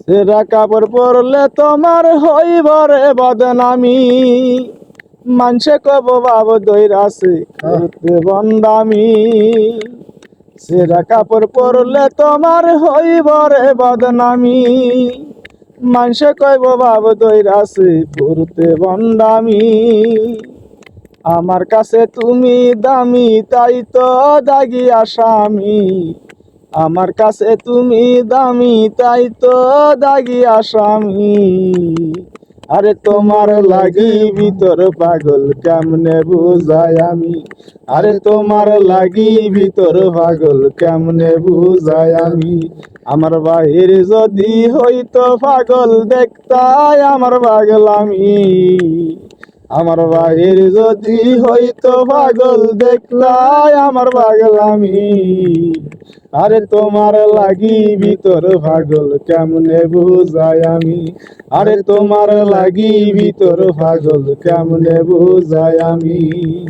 ছেঁড়া কাপড় পরলে তোমার হইব রে বদনামি, মানসে কব বাবু দইরাছে করতে বন্দামি। ছেঁড়া কাপড় পরলে তোমার হইব রে বদনামি, মানসে কইব বাবু দইরাছে করতে বন্দামি। আমার কাছে তুমি দামি তাই তো দাগি আসামি, আমার কাছে তুমি দামি তাই তো দাগি আসামি। আরে তোমার লাগি ভিতর পাগল কেমনে বুঝাই আমি, আরে তোমার লাগি ভিতর পাগল কেমনে বুঝাই আমি। আমার বাহির যদি হইতো পাগল দেখতাই আমার পাগলামি, আমার বাহির যদি হইতো পাগল দেখতাই আমার পাগলামি। আরে তোমার লাগি ভিতর পাগল কেমনে বুঝাই আমি, আরে তোমার লাগি ভিতর পাগল কেমনে বুঝাই আমি।